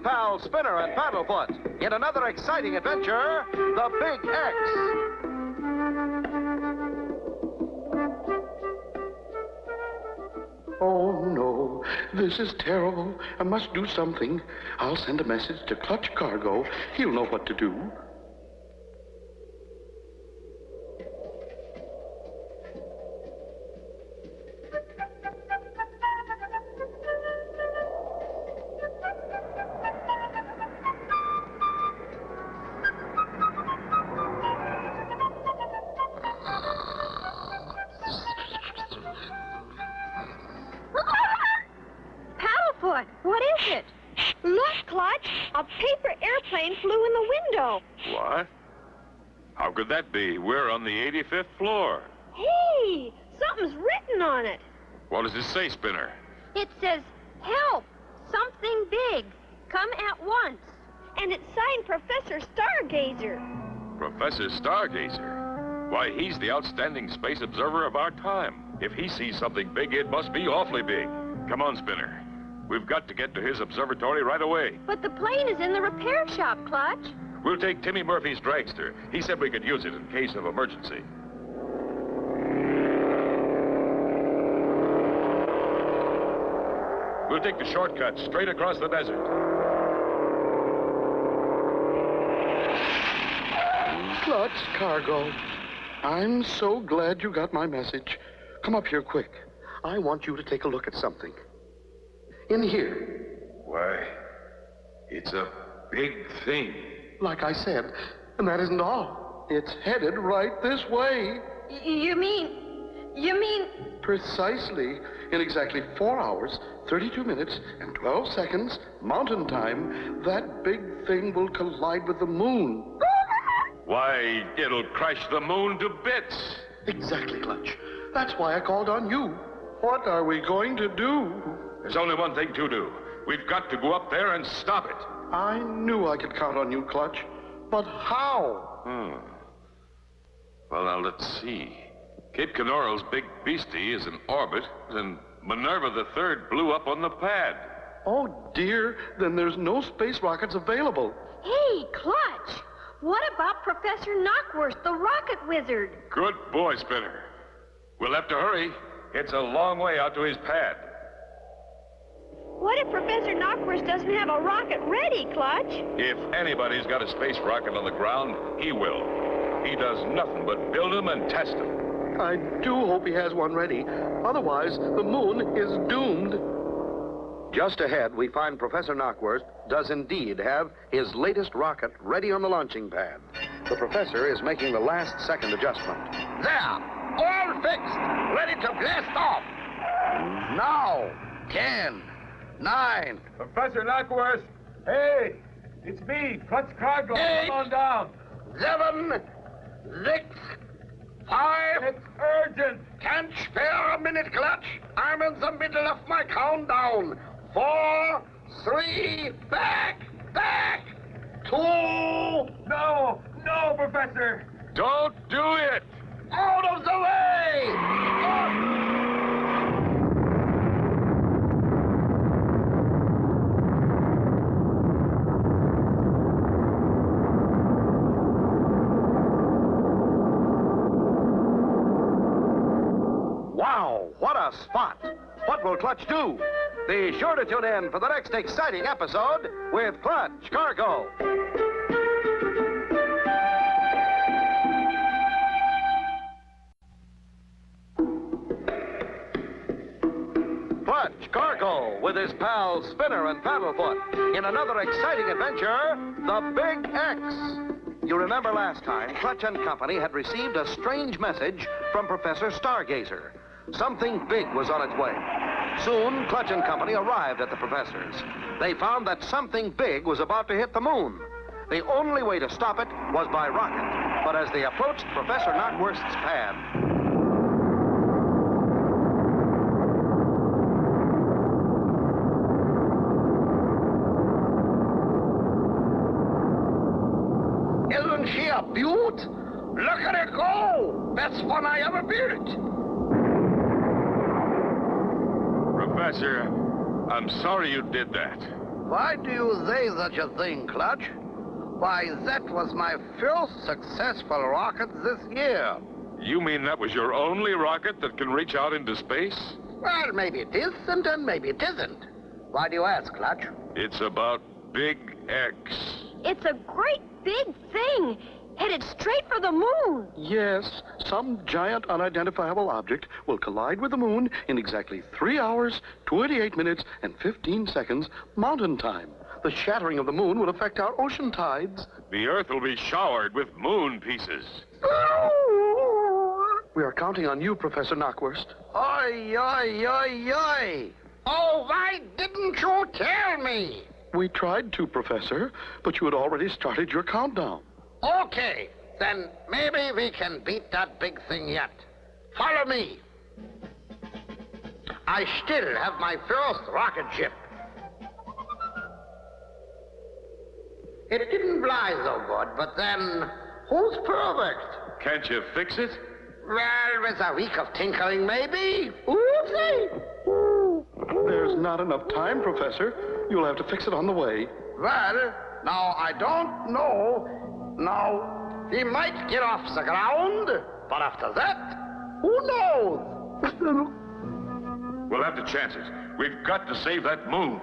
his pals Spinner and Paddlefoot in another exciting adventure, The Big X. Oh, no. This is terrible. I must do something. I'll send a message to Clutch Cargo. He'll know what to do. What is it? Look, Clutch. A paper airplane flew in the window. What? How could that be? We're on the 85th floor. Hey, something's written on it. What does it say, Spinner? It says, help, something big, come at once. And it's signed Professor Stargazer. Professor Stargazer? Why, he's the outstanding space observer of our time. If he sees something big, it must be awfully big. Come on, Spinner. We've got to get to his observatory right away. But the plane is in the repair shop, Clutch. We'll take Timmy Murphy's dragster. He said we could use it in case of emergency. We'll take the shortcut straight across the desert. Clutch Cargo. I'm so glad you got my message. Come up here quick. I want you to take a look at something. In here. Why, it's a big thing. Like I said, and that isn't all. It's headed right this way. You mean... Precisely. In exactly 4 hours, 32 minutes, and 12 seconds, mountain time, that big thing will collide with the moon. Why, it'll crash the moon to bits. Exactly, Clutch. That's why I called on you. What are we going to do? There's only one thing to do. We've got to go up there and stop it. I knew I could count on you, Clutch. But how? Well, now, let's see. Cape Canaveral's big beastie is in orbit, and Minerva the Third blew up on the pad. Oh, dear. Then there's no space rockets available. Hey, Clutch. What about Professor Knockworth, the rocket wizard? Good boy, Spinner. We'll have to hurry. It's a long way out to his pad. What if Professor Knockworth doesn't have a rocket ready, Clutch? If anybody's got a space rocket on the ground, he will. He does nothing but build them and test them. I do hope he has one ready. Otherwise, the moon is doomed. Just ahead, we find Professor Knockworth does indeed have his latest rocket ready on the launching pad. The professor is making the last-second adjustment. There! All fixed! Ready to blast off! Now! 10, 9... Professor Knockworth! Hey! It's me, Clutch Cargo. 8, Come on down. 7, 6, 5... It's urgent! Can't spare a minute, Clutch. I'm in the middle of my countdown. 4, 3, back! 2... No! No, Professor! Don't do it! Out of the way! Wow, what a spot! What will Clutch do? Be sure to tune in for the next exciting episode with Clutch Cargo. Clutch Cargo with his pals Spinner and Paddlefoot in another exciting adventure, The Big X. You remember last time, Clutch and Company had received a strange message from Professor Stargazer. Something big was on its way. Soon, Clutch and Company arrived at the professor's. They found that something big was about to hit the moon. The only way to stop it was by rocket. But as they approached Professor Knockworth's pad, Isn't she a beaut? Look at her go! Best one I ever built. Professor, I'm sorry you did that. Why do you say such a thing, Clutch? Why, that was my first successful rocket this year. You mean that was your only rocket that can reach out into space? Well, maybe it is, and then maybe it isn't. Why do you ask, Clutch? It's about Big X. It's a great big thing, headed straight for the moon. Yes, some giant unidentifiable object will collide with the moon in exactly 3 hours, 28 minutes, and 15 seconds mountain time. The shattering of the moon will affect our ocean tides. The Earth will be showered with moon pieces. We are counting on you, Professor Knockwurst. Oi, oi, oi, oi! Oh, why didn't you tell me? We tried to, Professor, but you had already started your countdown. Okay, then maybe we can beat that big thing yet. Follow me. I still have my first rocket ship. It didn't fly so good, but then, who's perfect? Can't you fix it? Well, with a week of tinkering, maybe. Oopsie! There's not enough time, Professor. You'll have to fix it on the way. Well, now, I don't know. Now, he might get off the ground, but after that, who knows? We'll have to chance it. We've got to save that moon.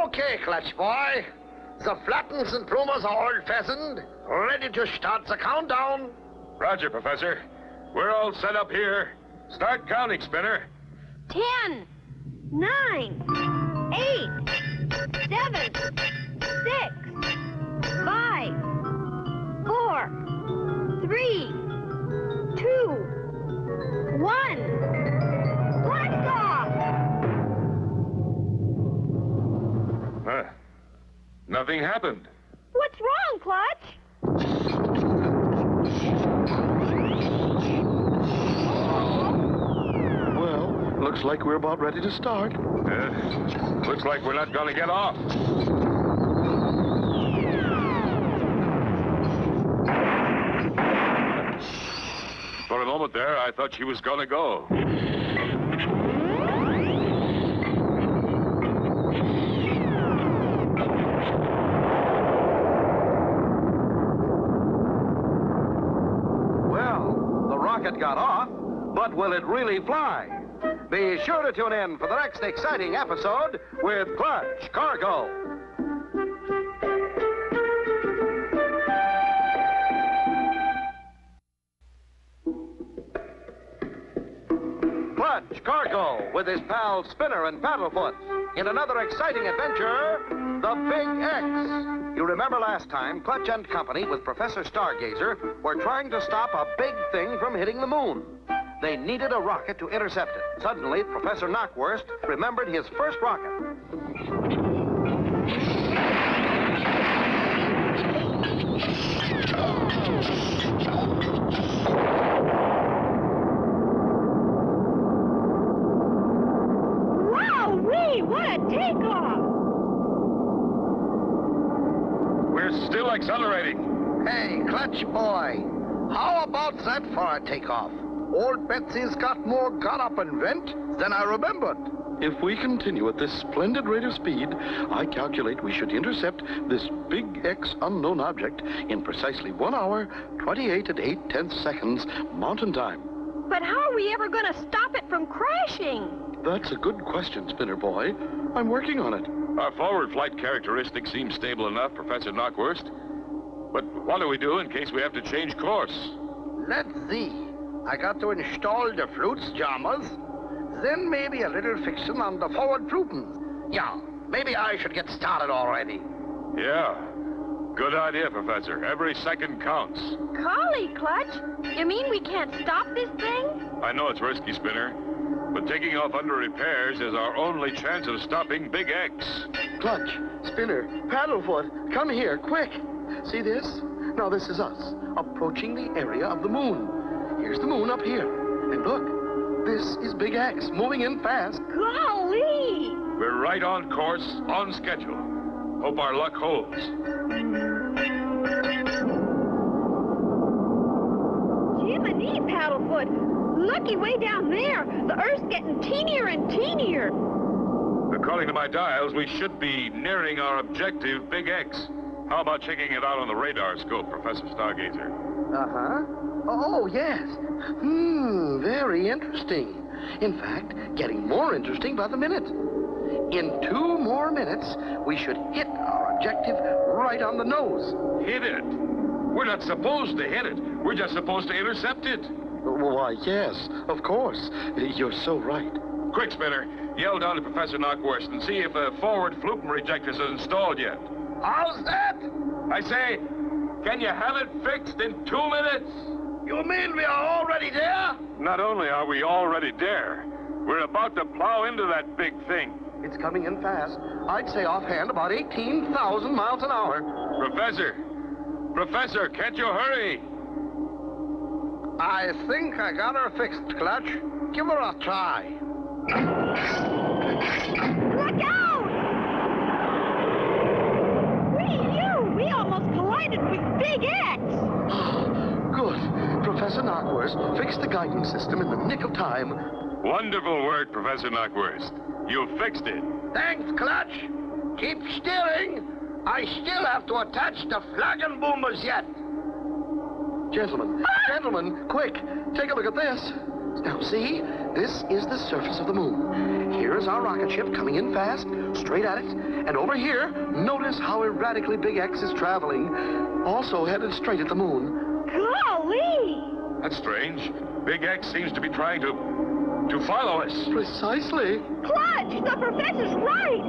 Okay, Clutch boy. The Flattens and Plumers are all fastened, ready to start the countdown. Roger, Professor. We're all set up here. Start counting, Spinner. 10, 9, 8, 7, 6, 5, 4, 3, 2, 1. Blast off! Nothing happened. What's wrong, Clutch? Well, looks like we're about ready to start. Looks like we're not going to get off. For a moment there, I thought she was going to go. Got off, but will it really fly? Be sure to tune in for the next exciting episode with Clutch Cargo. Clutch Cargo with his pals Spinner and Paddlefoot in another exciting adventure, the Big X. You remember last time, Clutch and Company with Professor Stargazer were trying to stop a big thing from hitting the moon. They needed a rocket to intercept it. Suddenly, Professor Knockwurst remembered his first rocket. Wow-wee, what a takeoff! We're still accelerating. Hey, Clutch boy, how about that for a takeoff? Old Betsy's got more gun up and vent than I remembered. If we continue at this splendid rate of speed, I calculate we should intercept this Big X unknown object in precisely 1 hour, 28 and 8/10 seconds mountain time. But how are we ever going to stop it from crashing? That's a good question, Spinner boy. I'm working on it. Our forward flight characteristics seem stable enough, Professor Knockwurst. But what do we do in case we have to change course? Let's see. I got to install the flutes jammers, then maybe a little fixing on the forward flutens. Yeah, maybe I should get started already. Yeah. Good idea, Professor. Every second counts. Golly, Clutch, you mean we can't stop this thing? I know it's risky, Spinner, but taking off under repairs is our only chance of stopping Big X. Clutch, Spinner, Paddlefoot, come here, quick. See this? Now this is us, approaching the area of the moon. Here's the moon up here. And look, this is Big X, moving in fast. Golly! We're right on course, on schedule. Hope our luck holds. Jiminy, Paddlefoot, Looky way down there. The Earth's getting teenier and teenier. According to my dials, we should be nearing our objective, Big X. How about checking it out on the radar scope, Professor Stargazer? Uh-huh. Oh, yes. Very interesting. In fact, getting more interesting by the minute. In 2 more minutes, we should hit our objective right on the nose. Hit it? We're not supposed to hit it. We're just supposed to intercept it. Why, yes, of course. You're so right. Quick, Spinner. Yell down to Professor Knockwurst and see if the forward Flupen rejectors is installed yet. How's that? I say, can you have it fixed in 2 minutes? You mean we are already there? Not only are we already there, we're about to plow into that big thing. It's coming in fast. I'd say offhand about 18,000 miles an hour. Professor, can't you hurry? I think I got her fixed, Clutch. Give her a try. Look out! We almost collided with Big X. Good. Professor Knockwurst fixed the guidance system in the nick of time. Wonderful work, Professor Knockwurst. You fixed it. Thanks, Clutch. Keep steering. I still have to attach the flagon boomers yet. Gentlemen, quick, take a look at this. Now, see? This is the surface of the moon. Here's our rocket ship coming in fast, straight at it. And over here, notice how erratically Big X is traveling, also headed straight at the moon. Golly! That's strange. Big X seems to be trying to follow us. Precisely. Clutch, the professor's right.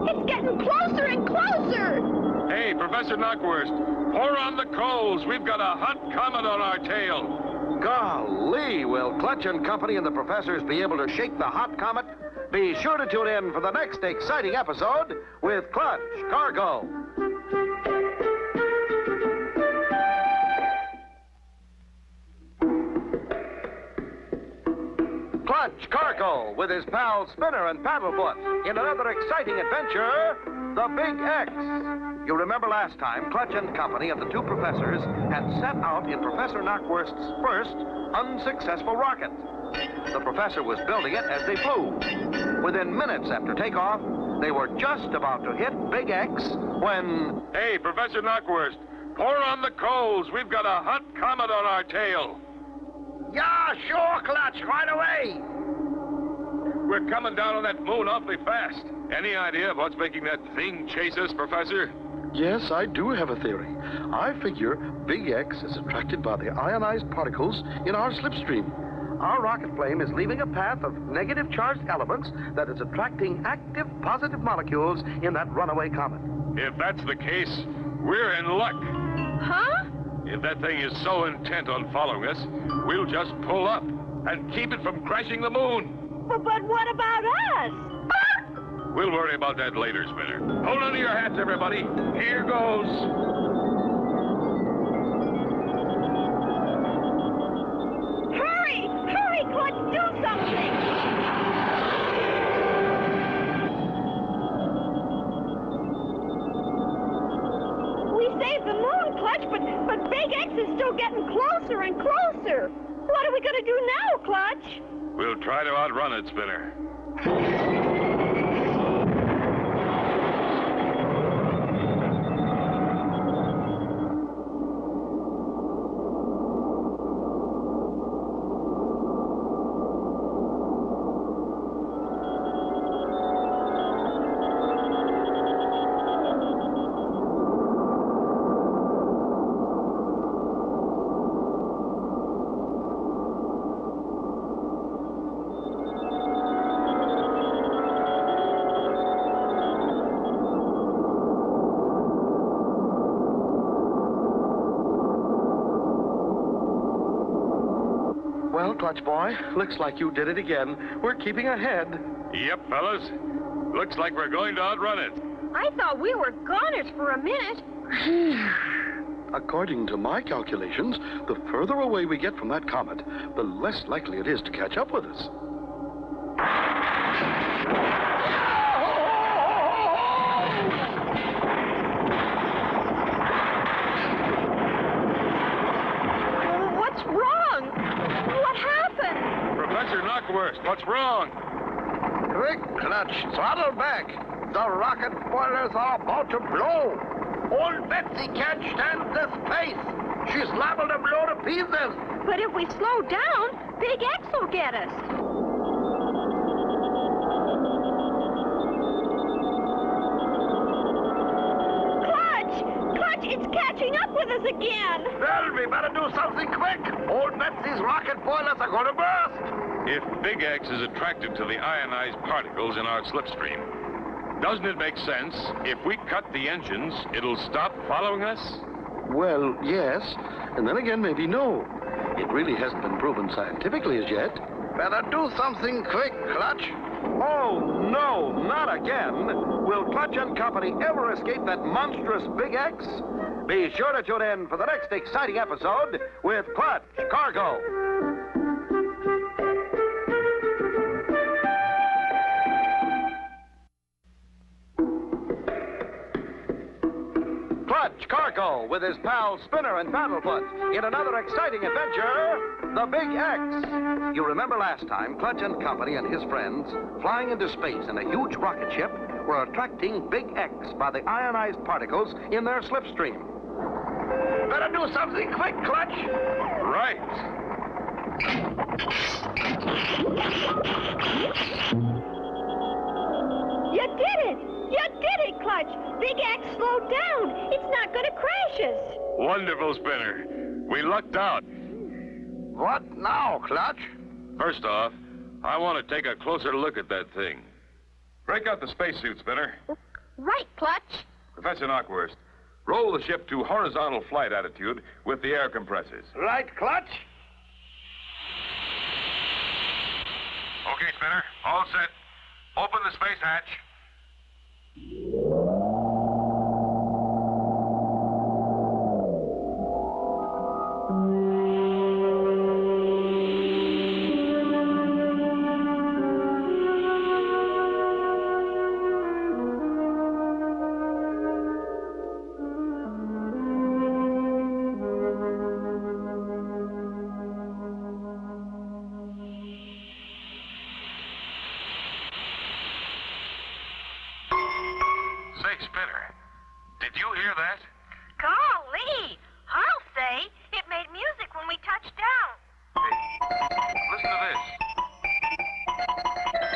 It's getting closer and closer. Hey, Professor Knockwurst, pour on the coals. We've got a hot comet on our tail. Golly, will Clutch and Company and the professors be able to shake the hot comet? Be sure to tune in for the next exciting episode with Clutch Cargo. Clutch Cargo with his pals Spinner and Paddlefoot in another exciting adventure, the Big X. You remember last time, Clutch and Company and the 2 professors had set out in Professor Knockwurst's first unsuccessful rocket. The professor was building it as they flew. Within minutes after takeoff, they were just about to hit Big X when... Hey, Professor Knockwurst, pour on the coals. We've got a hot comet on our tail. Yeah, sure, Clutch, right away. We're coming down on that moon awfully fast. Any idea of what's making that thing chase us, Professor? Yes, I do have a theory. I figure Big X is attracted by the ionized particles in our slipstream. Our rocket flame is leaving a path of negative charged elements that is attracting active positive molecules in that runaway comet. If that's the case, we're in luck. Huh? If that thing is so intent on following us, we'll just pull up and keep it from crashing the moon. But what about us? We'll worry about that later, Spinner. Hold on to your hats, everybody. Here goes. Hurry! Hurry, Clutch, do something! We saved the moon, Clutch, but Big X is still getting closer and closer. What are we going to do now, Clutch? We'll try to outrun it, Spinner. Well, Clutch Boy, looks like you did it again. We're keeping ahead. Yep, fellas. Looks like we're going to outrun it. I thought we were goners for a minute. According to my calculations, the further away we get from that comet, the less likely it is to catch up with us. What's wrong? What happened? Awkwurst, what's wrong? Quick, Clutch, throttle back. The rocket boilers are about to blow. Old Betsy can't stand this pace. She's liable to blow to pieces. But if we slow down, Big X will get us. Clutch, it's catching up with us again. Well, we better do something quick. Old Betsy's rocket boilers are going to burst. If Big X is attracted to the ionized particles in our slipstream, doesn't it make sense if we cut the engines, it'll stop following us? Well, yes, and then again, maybe no. It really hasn't been proven scientifically as yet. Better do something quick, Clutch. Oh, no, not again. Will Clutch and Company ever escape that monstrous Big X? Be sure to tune in for the next exciting episode with Clutch Cargo. Clutch Cargo with his pals Spinner and Paddlefoot in another exciting adventure, the Big X. You remember last time, Clutch and Company and his friends, flying into space in a huge rocket ship, were attracting Big X by the ionized particles in their slipstream. Better do something quick, Clutch. Right. You did it! You did it, Clutch! Big X slowed down. It's not going to crash us. Wonderful, Spinner. We lucked out. What now, Clutch? First off, I want to take a closer look at that thing. Break out the spacesuit, Spinner. Right, Clutch. Professor Knockwurst, roll the ship to horizontal flight attitude with the air compressors. Right, Clutch. Okay, Spinner. All set. Open the space hatch. Say, Spinner, did you hear that? Golly! I'll say it made music when we touched down. Hey, listen to this.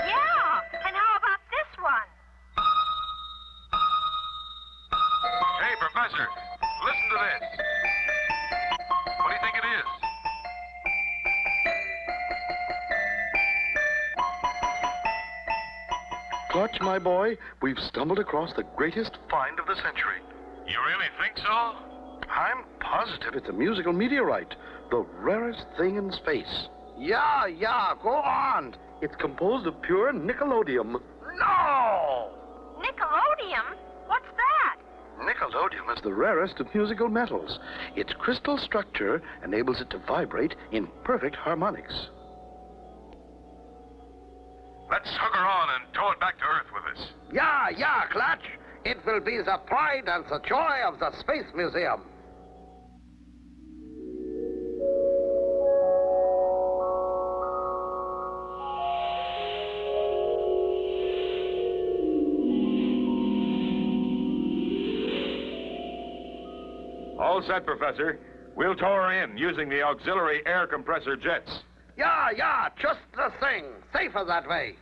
Yeah, and how about this one? Hey, Professor, listen to this. What do you think it is? Clutch, my boy, we've stumbled across the greatest find of the century. You really think so? I'm positive it's a musical meteorite, the rarest thing in space. Yeah, go on. It's composed of pure nickelodeum. No! Nickelodeum? What's that? Nickelodeum is the rarest of musical metals. Its crystal structure enables it to vibrate in perfect harmonics. Let's hug her on and tow it back to Earth with us. Yeah, Clutch. It will be the pride and the joy of the Space Museum. All set, Professor. We'll tow her in using the auxiliary air compressor jets. Yeah, just the thing. Safer that way.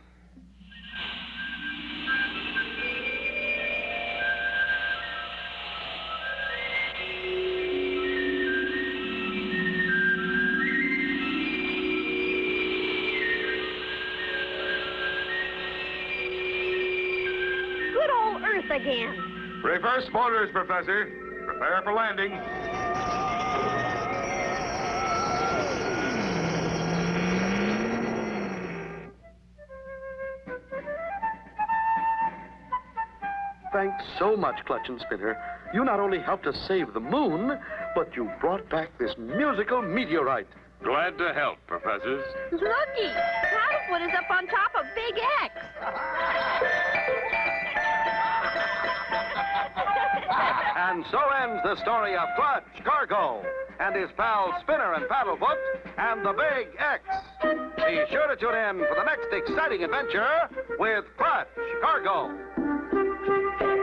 Good old Earth again. Reverse motors, Professor. Prepare for landing. Thanks so much, Clutch and Spinner. You not only helped us save the moon, but you brought back this musical meteorite. Glad to help, Professors. Looky, Paddlefoot is up on top of Big X. And so ends the story of Clutch, Cargo, and his pals Spinner and Paddlefoot, and the Big X. Be sure to tune in for the next exciting adventure with Clutch, Cargo.